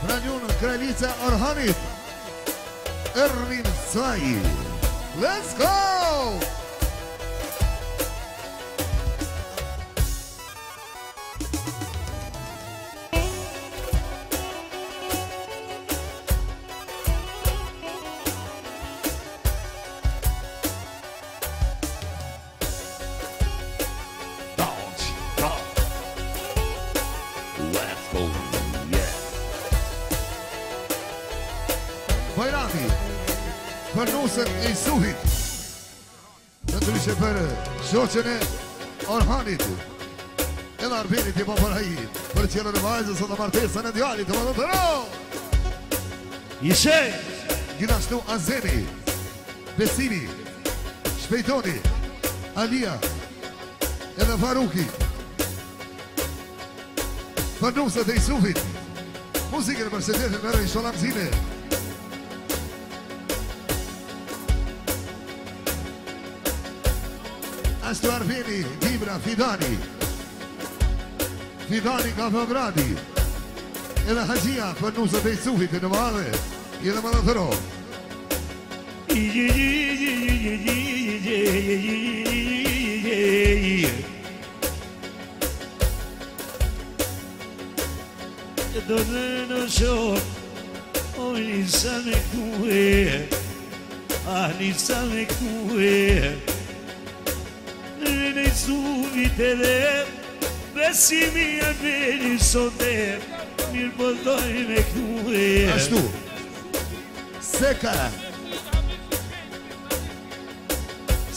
Ranjun Kraljica Orhanit Ermin Saj. Let's go! Bajrami për nusën e Isuhit, në të ryshe për shoqen e Orhanit edhe Arbenit i Paparajit, për qelën e vajzës dhe martesën e djalit të më dhe të ro Ishe gjithashtu Azeni, Besimi, Shpejtoni, Alia edhe Faruki për nusët e Isuhit. Muzikën për shëtetin në rejë sholamzime. Ashtu Arveni, Dibra, Fidani ka Beogradi edhe Hajia për nusët e Isuhit në madhe edhe më dhe të ro do në në shok o nisa me kue a nisa me kue në Isuhit edhe besimi e veri sote mirë përdoj me kue Ashtu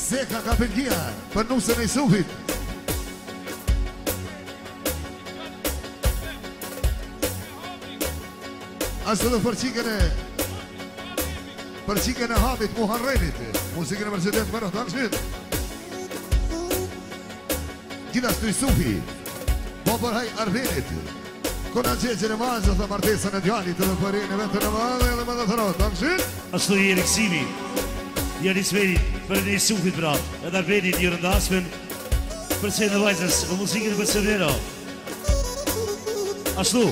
Seka ka përgjia për nusën e Isuhit. Ashtu dhe për qikën e Hamit Muharrenit, muzikën e Mercedes për të anëshit. Gjithashtu Isuhi, Popërhaj Arbenit, kona gjegjën e mazë dhe martesën e djalit dhe përin e vetën e madhe dhe më dhe të rotë, anëshit. Ashtu i Eriksimi, i Arismerit për në Isufit pra, edhe Arbenit i rëndasmen për se në vajzës dhe muzikën e për Severo. Ashtu,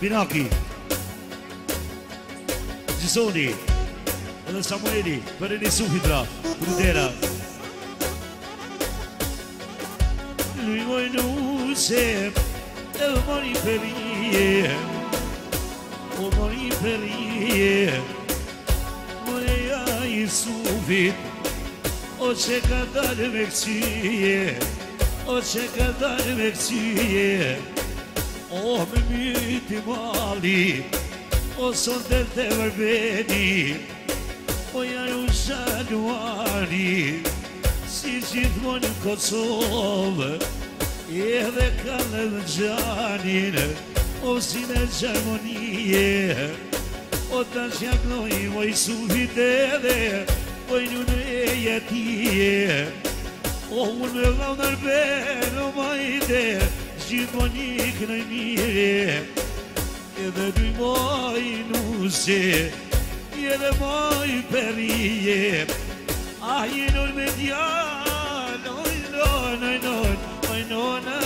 Pinaki, Gjisoni, edhe Samueli për në Isufit pra, Prudera. Lui nuse, e mori perije, o mori perije, moreja Isufit, o që ka dalë me kësyje, o që ka dalë me kësyje, o me myti mali, o sonte të vërbeni, o janë u shanuari, si gjithmonë në Kosovë, edhe kanë dhe gjanin, o si në gjarmonije, o ta shjakloj moj Isufit edhe, o i në e jetije, o unë me vlau nërben, o majte, gjithmonë ikë në mire, edhe dy moj nuse, edhe moj perije, a jenur me djallë, oj nona,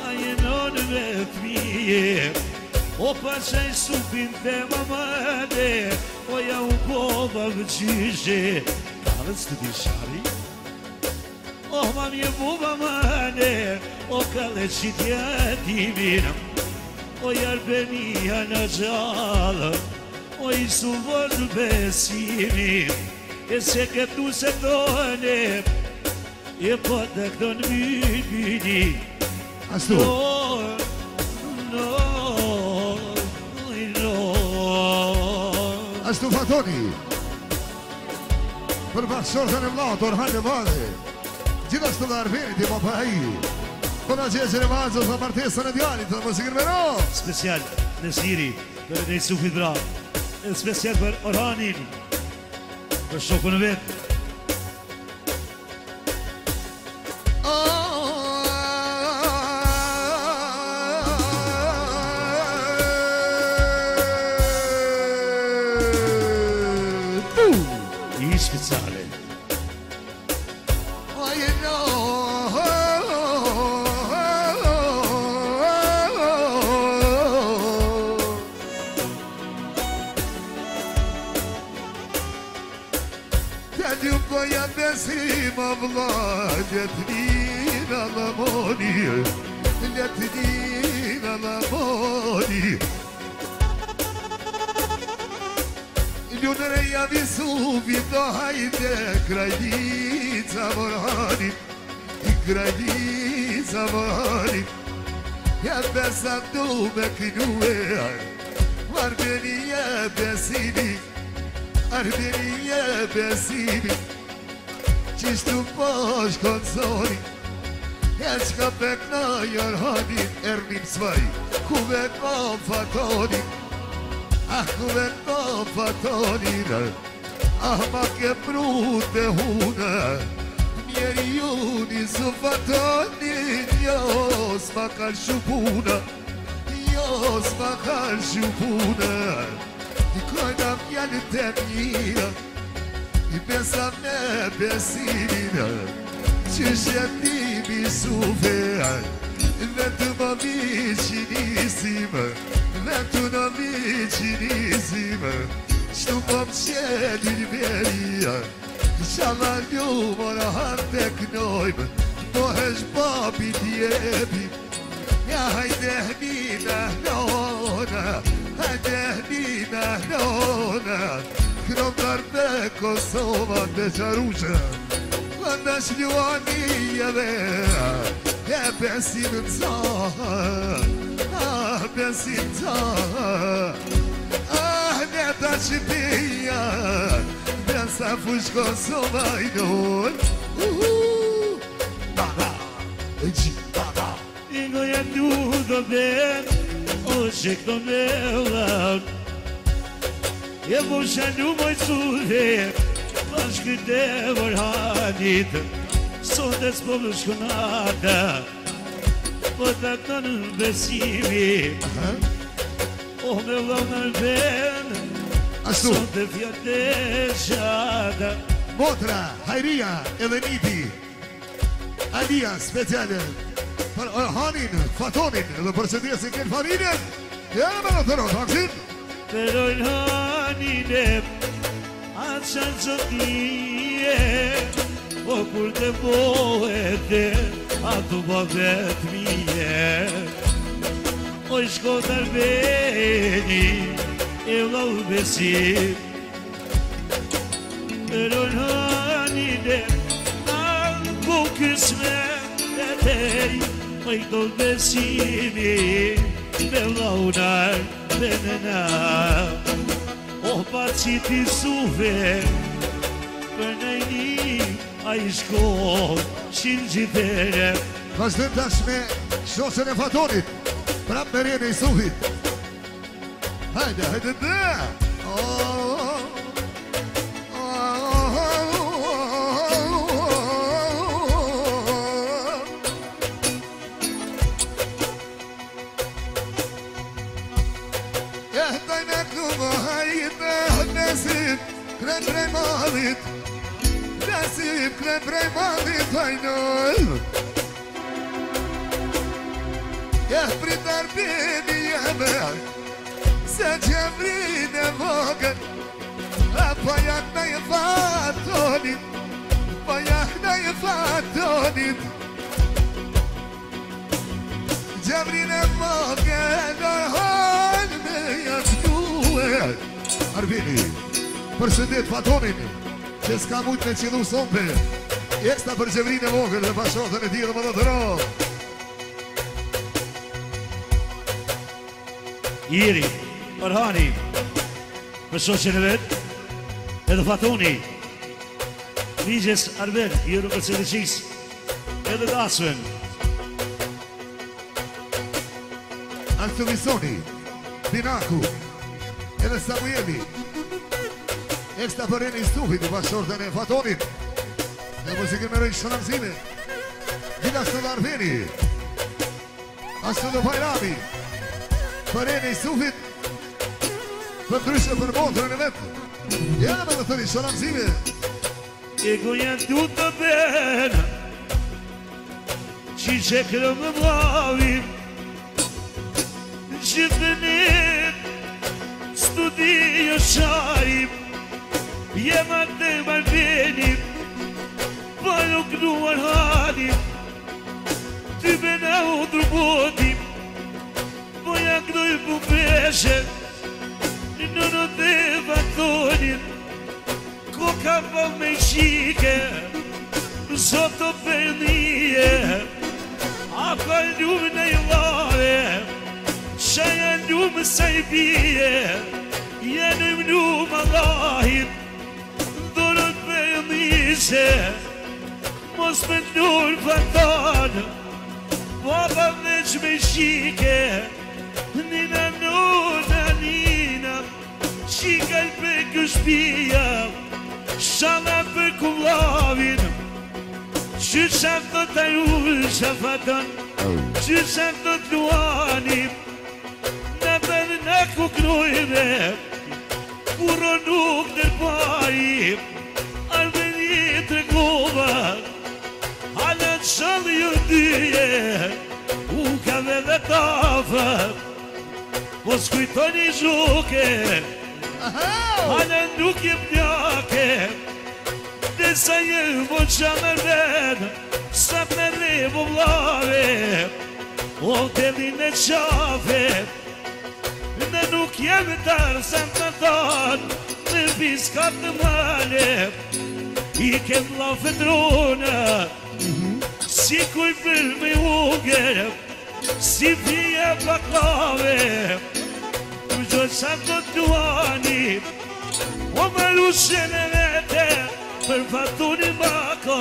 a jenur me thmije, o pasha Isufin të mamade, o ja u boba vëgjyshe, kalës të dishari, o mam je boba mane, o kalë qitja timin, o jarbenia në gjallë, o Isufon besimin, e se këtu se done, e po të këto në myni. Ashtu Ashtu Fatoni për bashkëshortën e vlaut Orhan e Madhe, gjithashtu dhe Arbenit i Papaji, kona gjegjën e mazës dhe martesën e djalit dhe muzikën me ro. Special në Siri për në Isufit bra, e special për Orhanin, për shokën e vetë. I speciale. goja besim o vla, letnin alamoni, letnin alamoni. Ljudreja Visuvi, do hajde, kraljica Vorhani, kraljica Vorhani. Ja besa du me kënue, Arbenije besimi, Arbenije besimi, qishtu po shkonsoni, ja qka pekna Jorhani, Ermin svaj, ku vekna fatoni, ah ku vekna fatoni, ah ma ke prute huna, njeri juni su fatoni, jo s'ma kanë shupuna, jo s'ma kanë shupuna. I kojna mjallë të mjina, i besa me besimina, që shetimi suve, vetë më viqinisim, vetë në viqinisim, qëtu më mqetin veria, qalla ljumor hante knojmë, pohesh babi djebi, ja hajde hnina hnona, hajde hnina hnona, kromtar me Kosova të qarusha, kënda shluanijeve, e besim të ah besim të neta qipia, besa fush Kosova i non, I goja du do ben, o shekto me lat. Je po shanu moj suve, bashkët e Vorhanit, sot e s'po më shkonata, po të kënë besimi, o me vëllë në ben, sot e fjate shada. Motra, Hajria, Eleniti, Alia speciale për Orhanin, Fatonin dhe për që dhja si kënë familjen. Ja me në të rotë, aksin. Për Orhanin e atë shanë qëtije, o kur të bojete, atë po vetë mije. O shko të arbeni, e vlau besim. Për Orhanin e ku kësme e tej, oj do besimi, me launar dhe nëna, o pa qiti suve, për nëjni, a i shko, shinë gjithere. Vazhdim tash me shoqen e Fatonit, prap me rjene i Suhit. Hajde, hajde dhe! Krem prej malit, Nasip krem prej malit, hajnoj. Prit arbeni jeme, se gjemrin e vogën, pa jak na je Fatonit, pa jak na je Fatonit. Gjemrin e vogën, orhan me jak duhe. Arbeni, përshëndet Fatonin, që s'ka mujt me qilu sompe, eksta për gjevrin e vogër dhe bashkotën e ti dhe më dhe të ro. Iri, Orhani, për shoqen e vetë, edhe Fatoni, Ligjes Arben, Jero për Celiqis, edhe Dasven. Altuvisoni, Binaku, edhe Samueli, eksta për reni Stuhit, bashkotën e Fatonit, dhe muzikën me rejnë shënamzime, gjithashtu dhe Arbeni, ashtu dhe Bajrami, për reni Stuhit, për ndryshme për motrën e vetë, jene me dhe thëri shënamzime. E goja du të ben, që që kërë më mlavim, që të nit, studio sharim, jema të marbenim, nuk nuar hanim, ty me na u drubotim, Voja gnoj pu peshe, në në dhe vatonin, Koka po me shike, Zoto përnije, A ka ljumë në i lave, Shaja ljumë sa i bije, Jenë im ljumë Allahit, Dorët përnise, Mos me nërë vatanë, Baba veç me shike, Nina nina, Shikaj për këshpia, Shala për kullavin, Qysha të të rrë shafatan, Qysha të të luanim, Në bërë në kukrojme, Kuro nuk në parim, Arme një të gova, Halat shalë ju dyje, U ka dhe dhe tafa, Po s'kujtoni zhuke, Hane nuk jem njake, Desa një mo qa me rrën, Sa me revo vlave, O telin e qafe, Ne nuk jem tarë sa të tanë, Në piskat në male, I kem la fedrona, Si kuj për me uger, Si pije baklave, Gjoj sa të duani, O më lushen e vete, Për fatuni baka,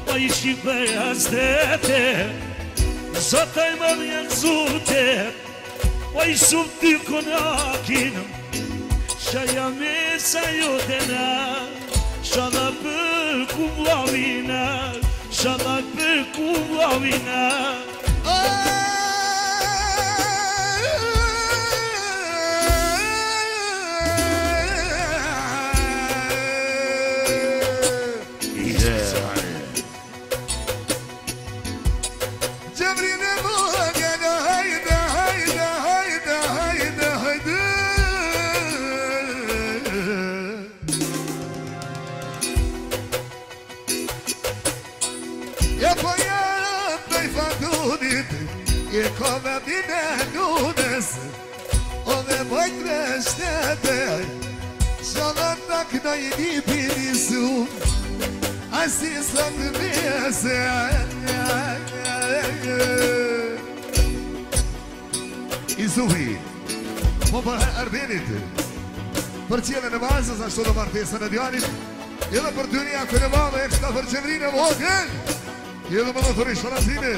Pa ishi për astete, Zotaj më vjen zute, Pa ishum ty konakin, Shaja me sa jotena, Shala për kumlavina, Shala për kumlavina, E kove bine nunes, O dhe mojt me shtete, Shalot në knoj një pirisu, Asi së të mese, I Zuhi, Po për Erbenit, Për qele në vazës, Ashtu dhe martesën e djanit, Edhe për dynia kërë vave, Ekshta për qevrinë e vogën, Edhe më dhe thëri shëratine.